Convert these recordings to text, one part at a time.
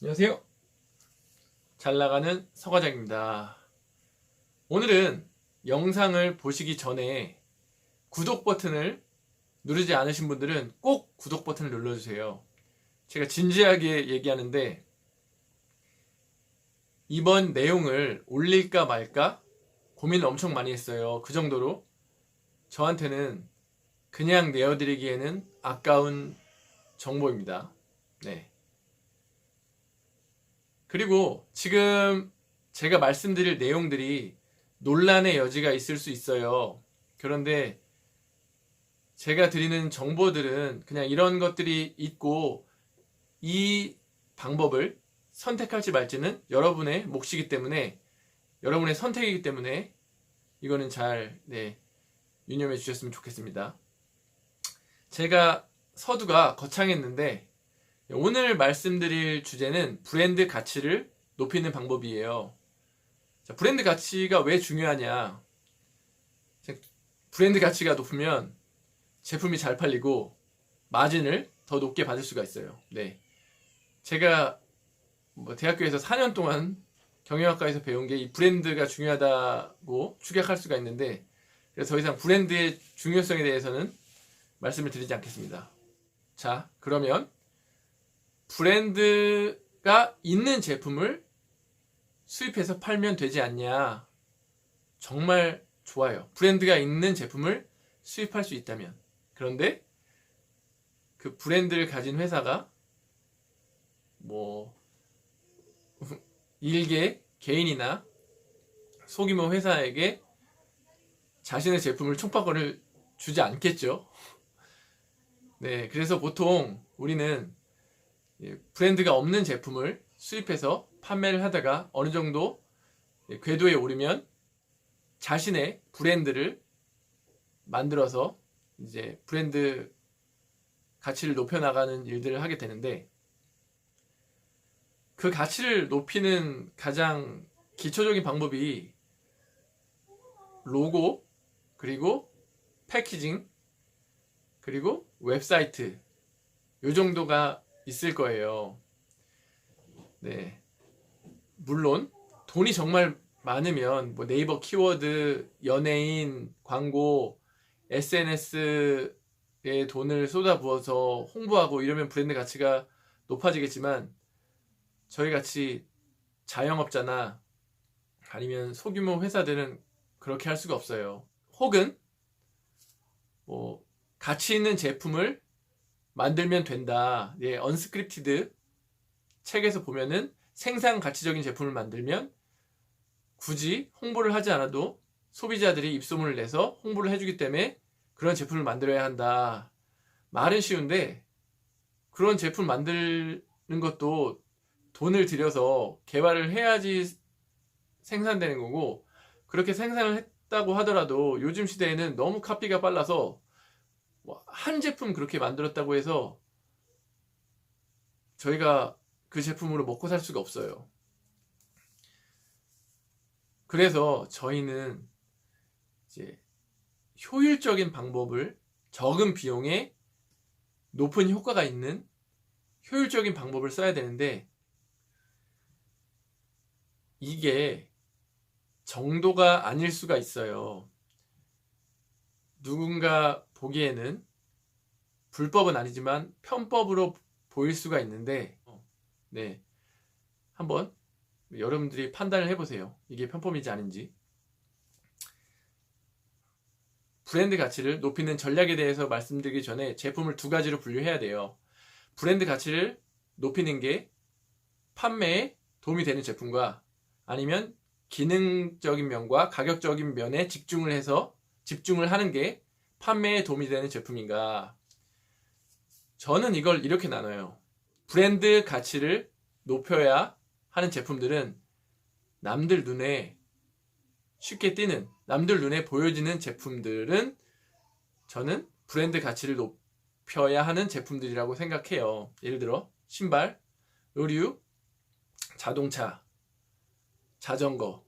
안녕하세요. 잘 나가는 서과장입니다. 오늘은 영상을 보시기 전에 구독 버튼을 누르지 않으신 분들은 꼭 구독 버튼을 눌러주세요. 제가 진지하게 얘기하는데 이번 내용을 올릴까 말까 고민을 엄청 많이 했어요. 그 정도로 저한테는 그냥 내어드리기에는 아까운 정보입니다. 네. 그리고 지금 제가 말씀드릴 내용들이 논란의 여지가 있을 수 있어요. 그런데 제가 드리는 정보들은 그냥 이런 것들이 있고 이 방법을 선택할지 말지는 여러분의 몫이기 때문에, 여러분의 선택이기 때문에 이거는 잘 유념해 주셨으면 좋겠습니다. 제가 서두가 거창했는데 오늘 말씀드릴 주제는 브랜드 가치를 높이는 방법이에요. 자, 브랜드 가치가 왜 중요하냐? 브랜드 가치가 높으면 제품이 잘 팔리고 마진을 더 높게 받을 수가 있어요. 네. 제가 대학교에서 4년 동안 경영학과에서 배운 게 이 브랜드가 중요하다고 축약할 수가 있는데, 그래서 더 이상 브랜드의 중요성에 대해서는 말씀을 드리지 않겠습니다. 자, 그러면 브랜드가 있는 제품을 수입해서 팔면 되지 않냐? 정말 좋아요. 브랜드가 있는 제품을 수입할 수 있다면. 그런데 그 브랜드를 가진 회사가 일개 개인이나 소규모 회사에게 자신의 제품을 총파권을 주지 않겠죠. 네, 그래서 보통 우리는 브랜드가 없는 제품을 수입해서 판매를 하다가 어느 정도 궤도에 오르면 자신의 브랜드를 만들어서 이제 브랜드 가치를 높여나가는 일들을 하게 되는데, 그 가치를 높이는 가장 기초적인 방법이 로고, 그리고 패키징, 그리고 웹사이트, 요 정도가 있을 거예요. 네. 물론 돈이 정말 많으면 네이버 키워드, 연예인, 광고, SNS에 돈을 쏟아부어서 홍보하고 이러면 브랜드 가치가 높아지겠지만, 저희 같이 자영업자나 아니면 소규모 회사들은 그렇게 할 수가 없어요. 혹은 가치 있는 제품을 만들면 된다. 언스크립티드 책에서 보면은 생산 가치적인 제품을 만들면 굳이 홍보를 하지 않아도 소비자들이 입소문을 내서 홍보를 해주기 때문에 그런 제품을 만들어야 한다. 말은 쉬운데 그런 제품 만드는 것도 돈을 들여서 개발을 해야지 생산되는 거고, 그렇게 생산을 했다고 하더라도 요즘 시대에는 너무 카피가 빨라서 한 제품 그렇게 만들었다고 해서 저희가 그 제품으로 먹고 살 수가 없어요. 그래서 저희는 이제 효율적인 방법을, 적은 비용에 높은 효과가 있는 효율적인 방법을 써야 되는데, 이게 정도가 아닐 수가 있어요. 누군가 보기에는 불법은 아니지만 편법으로 보일 수가 있는데, 네, 한번 여러분들이 판단을 해보세요. 이게 편법인지 아닌지. 브랜드 가치를 높이는 전략에 대해서 말씀드리기 전에 제품을 두 가지로 분류해야 돼요. 브랜드 가치를 높이는 게 판매에 도움이 되는 제품과, 아니면 기능적인 면과 가격적인 면에 집중을 하는 게 판매에 도움이 되는 제품인가. 저는 이걸 이렇게 나눠요. 브랜드 가치를 높여야 하는 제품들은 남들 눈에 쉽게 띄는, 남들 눈에 보여지는 제품들은 저는 브랜드 가치를 높여야 하는 제품들이라고 생각해요. 예를 들어 신발, 의류, 자동차, 자전거,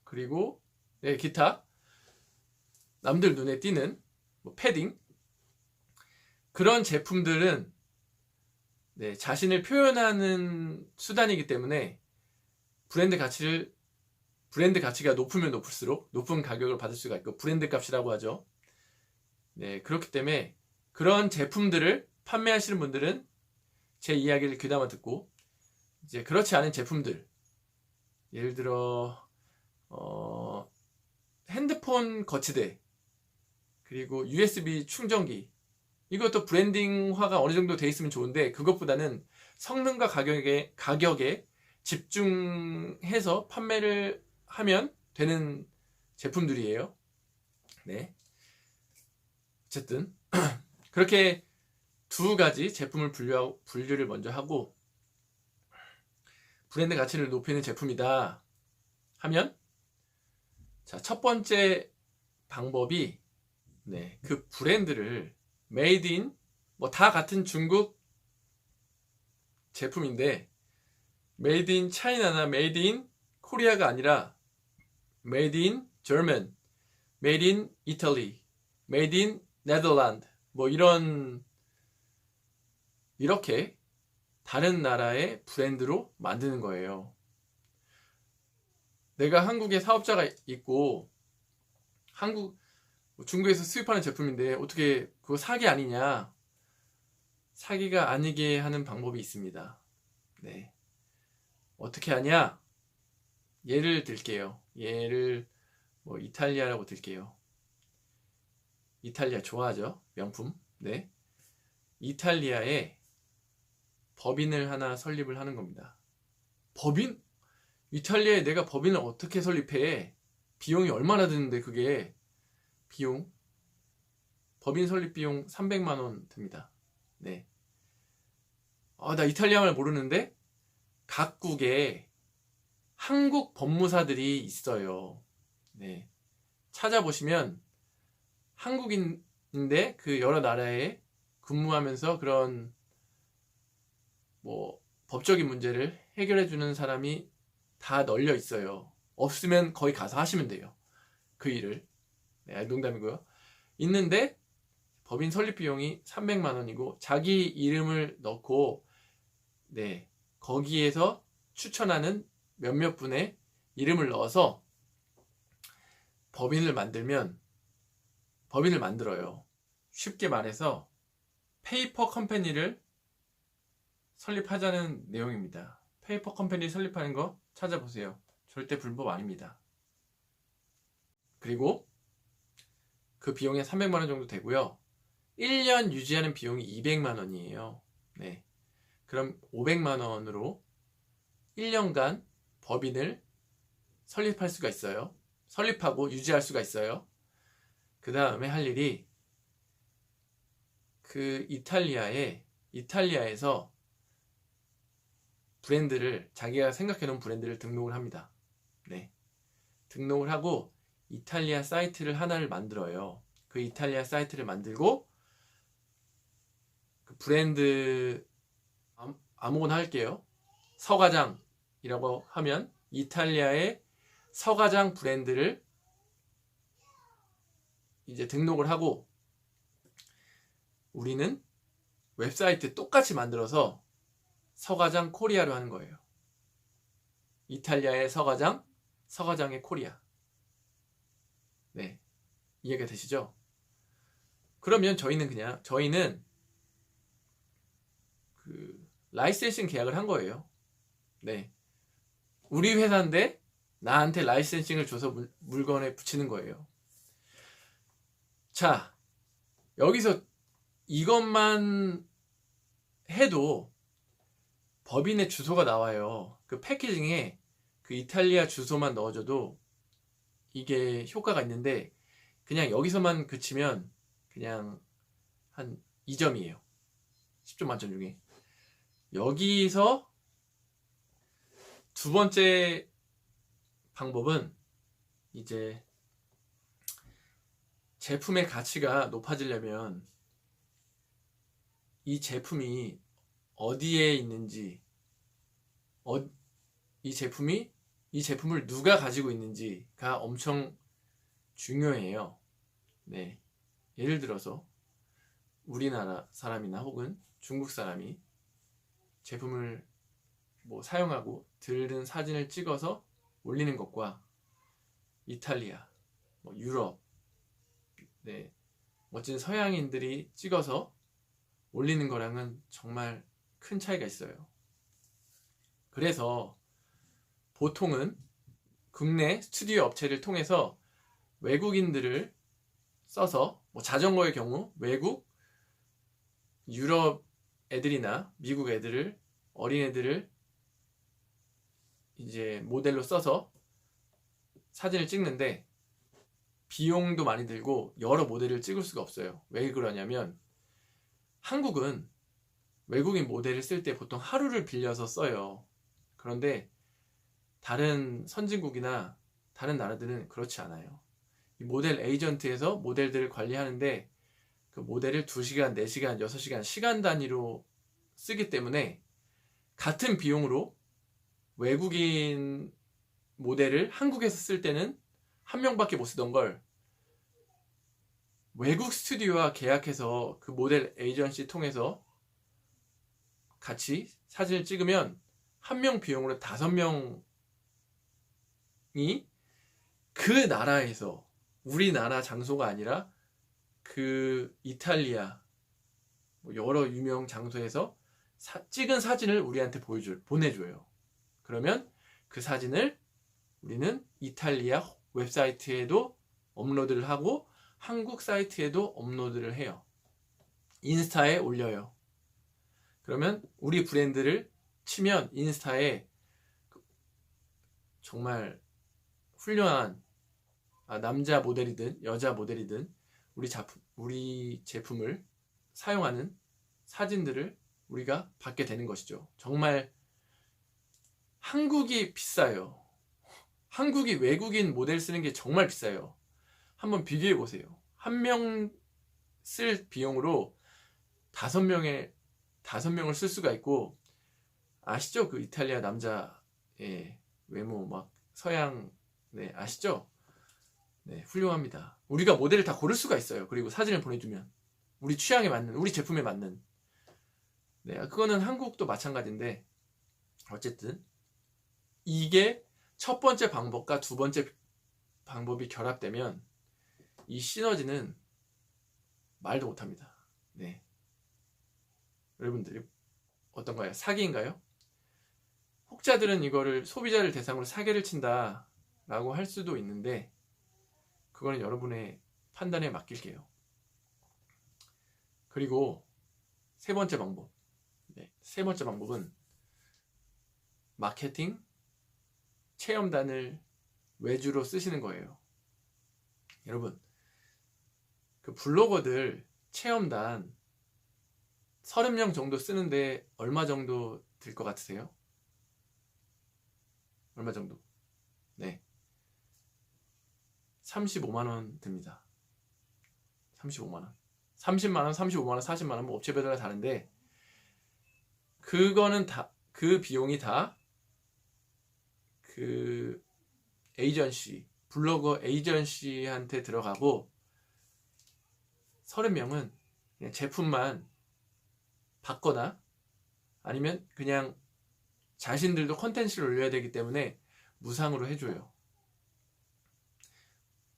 그리고 기타 남들 눈에 띄는 패딩, 그런 제품들은 네, 자신을 표현하는 수단이기 때문에 브랜드 가치가 높으면 높을수록 높은 가격을 받을 수가 있고 브랜드 값이라고 하죠. 네, 그렇기 때문에 그런 제품들을 판매하시는 분들은 제 이야기를 귀담아 듣고 이제 그렇지 않은 제품들, 예를 들어 핸드폰 거치대 그리고 USB 충전기, 이것도 브랜딩화가 어느 정도 돼 있으면 좋은데 그것보다는 성능과 가격에 집중해서 판매를 하면 되는 제품들이에요. 네. 어쨌든 그렇게 두 가지 제품을 분류를 먼저 하고 브랜드 가치를 높이는 제품이다 하면, 자, 첫 번째 방법이 네, 그 브랜드를 메이드 인 뭐 다 같은 중국 제품인데 메이드 인 차이나나 메이드 인 코리아가 아니라 메이드 인 저먼, 메이드 인 이탈리, 메이드 인 네덜란드 뭐 이렇게 다른 나라의 브랜드로 만드는 거예요. 내가 한국에 사업자가 있고 중국에서 수입하는 제품인데 어떻게 그거 사기 아니냐, 사기가 아니게 하는 방법이 있습니다. 네. 어떻게 하냐? 예를 들게요. 예를 뭐 이탈리아라고 들게요. 이탈리아 좋아하죠? 명품. 네. 이탈리아에 법인을 하나 설립을 하는 겁니다. 법인? 이탈리아에 내가 법인을 어떻게 설립해? 비용이 얼마나 드는데 그게 법인 설립 비용 300만 원 듭니다. 네. 나 이탈리아말 모르는데 각국에 한국 법무사들이 있어요. 네. 찾아보시면 한국인인데 그 여러 나라에 근무하면서 그런 뭐 법적인 문제를 해결해주는 사람이 다 널려 있어요. 없으면 거기 가서 하시면 돼요. 그 일을. 네, 농담이고요. 있는데 법인 설립 비용이 300만 원이고 자기 이름을 넣고 네, 거기에서 추천하는 몇몇 분의 이름을 넣어서 법인을 만들어요. 쉽게 말해서 페이퍼 컴퍼니를 설립하자는 내용입니다. 페이퍼 컴퍼니 설립하는 거 찾아보세요. 절대 불법 아닙니다. 그리고 그 비용이 300만 원 정도 되고요. 1년 유지하는 비용이 200만 원이에요. 네. 그럼 500만 원으로 1년간 법인을 설립할 수가 있어요. 설립하고 유지할 수가 있어요. 그 다음에 할 일이 그 이탈리아에서 브랜드를, 자기가 생각해 놓은 브랜드를 등록을 합니다. 네. 등록을 하고 이탈리아 사이트를 하나를 만들어요. 그 이탈리아 사이트를 만들고 그 브랜드 아무거나 할게요. 서가장이라고 하면 이탈리아의 서가장 브랜드를 이제 등록을 하고 우리는 웹사이트 똑같이 만들어서 서가장 코리아로 하는 거예요. 이탈리아의 서가장, 서가장의 코리아. 네, 이해가 되시죠? 그러면 저희는 그 라이센싱 계약을 한 거예요. 네, 우리 회사인데 나한테 라이센싱을 줘서 물건에 붙이는 거예요. 자, 여기서 이것만 해도 법인의 주소가 나와요. 그 패키징에 그 이탈리아 주소만 넣어줘도 이게 효과가 있는데 그냥 여기서만 그치면 그냥 한 2점이에요. 10점 만점 중에. 여기서 두 번째 방법은 이제 제품의 가치가 높아지려면 이 제품이 어디에 있는지, 이 제품을 누가 가지고 있는지가 엄청 중요해요. 네. 예를 들어서 우리나라 사람이나 혹은 중국 사람이 제품을 뭐 사용하고 들은 사진을 찍어서 올리는 것과 이탈리아, 뭐 유럽, 네, 멋진 서양인들이 찍어서 올리는 거랑은 정말 큰 차이가 있어요. 그래서 보통은 국내 스튜디오 업체를 통해서 외국인들을 써서, 뭐 자전거의 경우 외국, 유럽 애들이나 미국 애들을, 어린 애들을 이제 모델로 써서 사진을 찍는데 비용도 많이 들고 여러 모델을 찍을 수가 없어요. 왜 그러냐면 한국은 외국인 모델을 쓸 때 보통 하루를 빌려서 써요. 그런데 다른 선진국이나 다른 나라들은 그렇지 않아요. 이 모델 에이전트에서 모델들을 관리하는데 그 모델을 2시간, 4시간, 6시간 시간 단위로 쓰기 때문에 같은 비용으로 외국인 모델을 한국에서 쓸 때는 한 명밖에 못 쓰던 걸 외국 스튜디오와 계약해서 그 모델 에이전시 통해서 같이 사진을 찍으면 한 명 비용으로 5명이 그 나라에서, 우리나라 장소가 아니라 그 이탈리아 여러 유명 장소에서 찍은 사진을 우리한테 보내줘요. 그러면 그 사진을 우리는 이탈리아 웹사이트에도 업로드를 하고 한국 사이트에도 업로드를 해요. 인스타에 올려요. 그러면 우리 브랜드를 치면 인스타에 정말 훌륭한 남자 모델이든 여자 모델이든 우리 제품을 사용하는 사진들을 우리가 받게 되는 것이죠. 정말 한국이 비싸요. 한국이 외국인 모델 쓰는 게 정말 비싸요. 한번 비교해 보세요. 한 명 쓸 비용으로 5명을 쓸 수가 있고, 아시죠? 그 이탈리아 남자의 외모, 막 서양, 네, 아시죠? 네, 훌륭합니다. 우리가 모델을 다 고를 수가 있어요. 그리고 사진을 보내주면 우리 취향에 맞는, 우리 제품에 맞는. 네, 그거는 한국도 마찬가지인데, 어쨌든 이게 첫 번째 방법과 두 번째 방법이 결합되면 이 시너지는 말도 못합니다. 네, 여러분들 어떤가요? 사기인가요? 혹자들은 이거를 소비자를 대상으로 사기를 친다 라고 할 수도 있는데, 그거는 여러분의 판단에 맡길게요. 그리고 세 번째 방법, 세 번째 방법은 마케팅 체험단을 외주로 쓰시는 거예요. 여러분, 그 블로거들 체험단 30명 정도 쓰는데 얼마 정도 들 것 같으세요? 얼마 정도? 네, 35만원 듭니다. 35만원, 30만원, 35만원, 40만원, 뭐 업체별로 다른데, 그거는 다, 그 비용이 다 그 에이전시, 블로거 에이전시한테 들어가고, 30명은 그냥 제품만 받거나 아니면 그냥 자신들도 컨텐츠를 올려야 되기 때문에 무상으로 해줘요.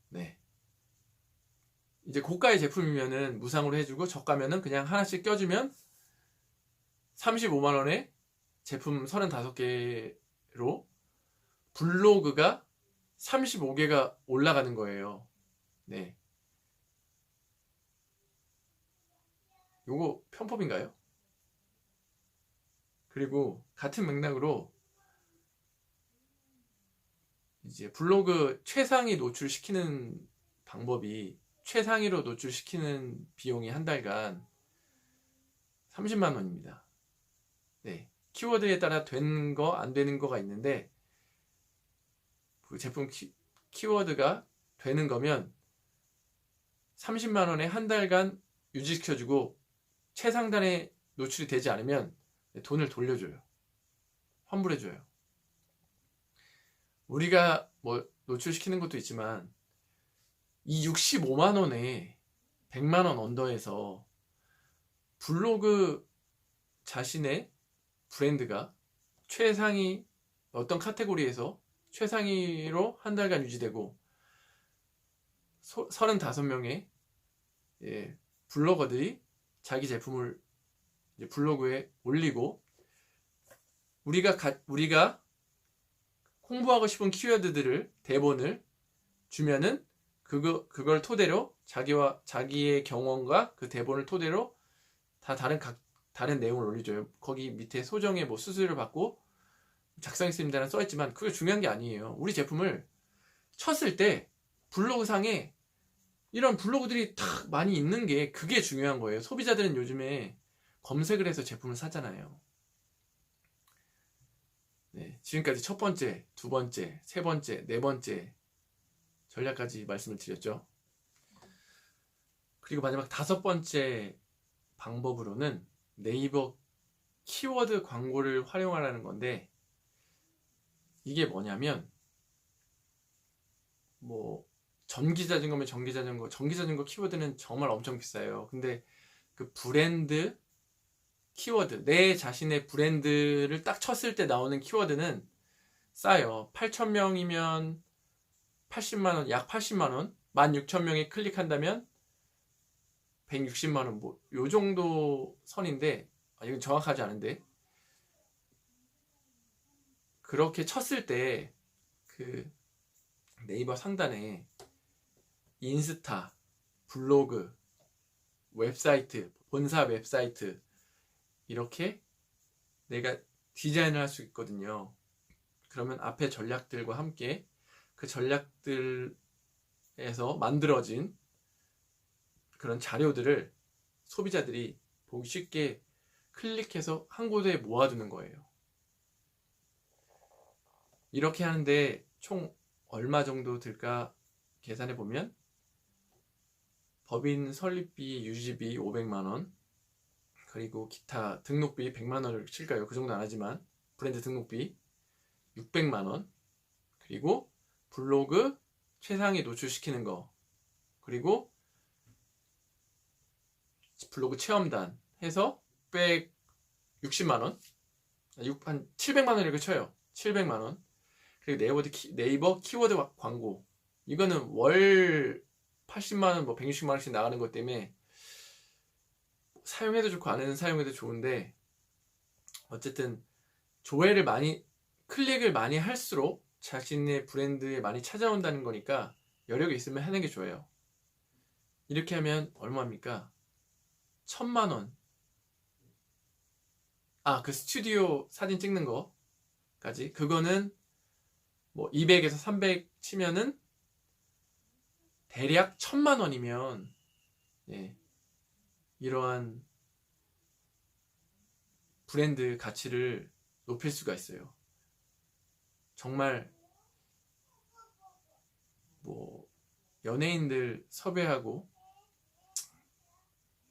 네, 이제 고가의 제품이면은 무상으로 해주고, 저가면은 그냥 하나씩 껴주면 35만원에 제품 35개로 블로그가 35개가 올라가는 거예요. 네, 요거 편법인가요? 그리고 같은 맥락으로 이제 블로그 최상위 노출시키는 방법이, 최상위로 노출시키는 비용이 한 달간 30만 원입니다. 네, 키워드에 따라 된 거, 안 되는 거가 있는데, 그 제품 키워드가 되는 거면 30만 원에 한 달간 유지시켜주고, 최상단에 노출이 되지 않으면 돈을 돌려줘요. 환불해줘요. 우리가 뭐 노출시키는 것도 있지만 이 65만 원에 100만 원 언더에서 블로그 자신의 브랜드가 최상위 어떤 카테고리에서 최상위로 한 달간 유지되고 35명의 블로거들이 자기 제품을 이제 블로그에 올리고 우리가 홍보하고 싶은 키워드들을 대본을 주면은 그걸 토대로 자기의 경험과 그 대본을 토대로 다 다른 내용을 올려줘요. 거기 밑에 소정의 뭐 수수료를 받고 작성했습니다는 써있지만 그게 중요한 게 아니에요. 우리 제품을 쳤을 때 블로그상에 이런 블로그들이 딱 많이 있는 게 그게 중요한 거예요. 소비자들은 요즘에 검색을 해서 제품을 사잖아요. 네, 지금까지 첫 번째, 두 번째, 세 번째, 네 번째 전략까지 말씀을 드렸죠. 그리고 마지막 다섯 번째 방법으로는 네이버 키워드 광고를 활용하라는 건데, 이게 뭐냐면 뭐 전기자전거면 전기자전거 키워드는 정말 엄청 비싸요. 근데 그 브랜드 키워드, 내 자신의 브랜드를 딱 쳤을 때 나오는 키워드는 싸요. 8,000명이면 80만원, 약 80만원, 16,000명이 클릭한다면 160만원, 뭐 요 정도 선인데, 이건 정확하지 않은데, 그렇게 쳤을 때 그 네이버 상단에 인스타, 블로그, 웹사이트, 본사 웹사이트 이렇게 내가 디자인을 할 수 있거든요. 그러면 앞에 전략들과 함께 그 전략들에서 만들어진 그런 자료들을 소비자들이 보기 쉽게 클릭해서 한 곳에 모아두는 거예요. 이렇게 하는데 총 얼마 정도 들까 계산해 보면 법인 설립비, 유지비 500만원, 그리고 기타 등록비 100만원을 칠까요? 그 정도 안 하지만 브랜드 등록비 600만원, 그리고 블로그 최상위 노출시키는 거, 그리고 블로그 체험단 해서 160만원, 한 700만원 이렇게 쳐요. 700만원. 그리고 네이버 키워드 광고, 이거는 월 80만원, 뭐 160만원씩 나가는 것 때문에 사용해도 좋고 안 사용해도 좋은데, 어쨌든 클릭을 많이 할수록 자신의 브랜드에 많이 찾아온다는 거니까 여력이 있으면 하는 게 좋아요. 이렇게 하면 얼마입니까? 1,000만원. 그 스튜디오 사진 찍는 거까지, 그거는 뭐 200에서 300 치면은 대략 1,000만원이면 이러한 브랜드 가치를 높일 수가 있어요. 정말 뭐 연예인들 섭외하고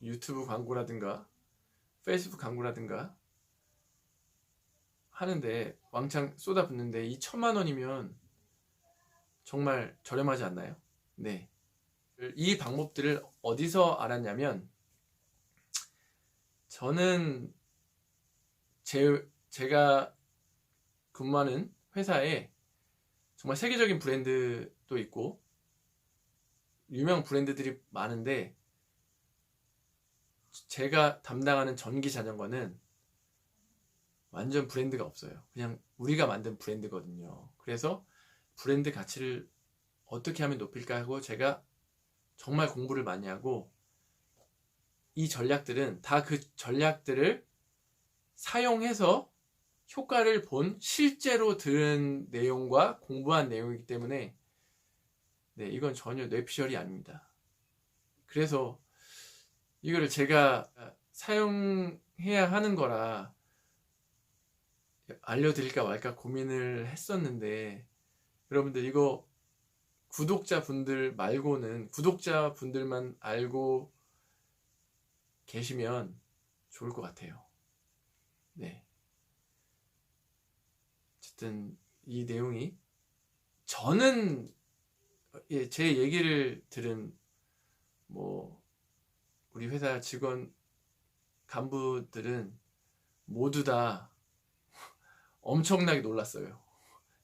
유튜브 광고라든가 페이스북 광고라든가 하는데 왕창 쏟아붓는데 이 1,000만원이면 정말 저렴하지 않나요? 네. 이 방법들을 어디서 알았냐면, 저는 제가 근무하는 회사에 정말 세계적인 브랜드도 있고 유명 브랜드들이 많은데, 제가 담당하는 전기 자전거는 완전 브랜드가 없어요. 그냥 우리가 만든 브랜드거든요. 그래서 브랜드 가치를 어떻게 하면 높일까 하고 제가 정말 공부를 많이 하고, 이 전략들은 다 그 전략들을 사용해서 효과를 본, 실제로 들은 내용과 공부한 내용이기 때문에 이건 전혀 뇌피셜이 아닙니다. 그래서 이거를 제가 사용해야 하는 거라 알려드릴까 말까 고민을 했었는데, 여러분들 이거 구독자분들만 알고 계시면 좋을 것 같아요. 네. 어쨌든 이 내용이, 저는 제 얘기를 들은 뭐 우리 회사 직원 간부들은 모두 다 엄청나게 놀랐어요.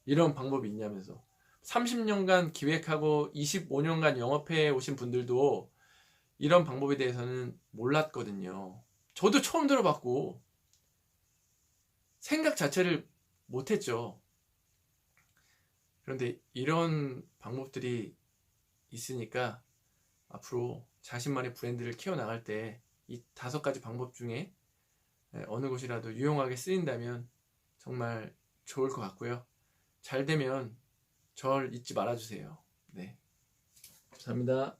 이런 방법이 있냐면서. 30년간 기획하고 25년간 영업해 오신 분들도 이런 방법에 대해서는 몰랐거든요. 저도 처음 들어봤고 생각 자체를 못했죠. 그런데 이런 방법들이 있으니까 앞으로 자신만의 브랜드를 키워나갈 때 이 5가지 방법 중에 어느 곳이라도 유용하게 쓰인다면 정말 좋을 것 같고요. 잘 되면 절 잊지 말아주세요. 네, 감사합니다.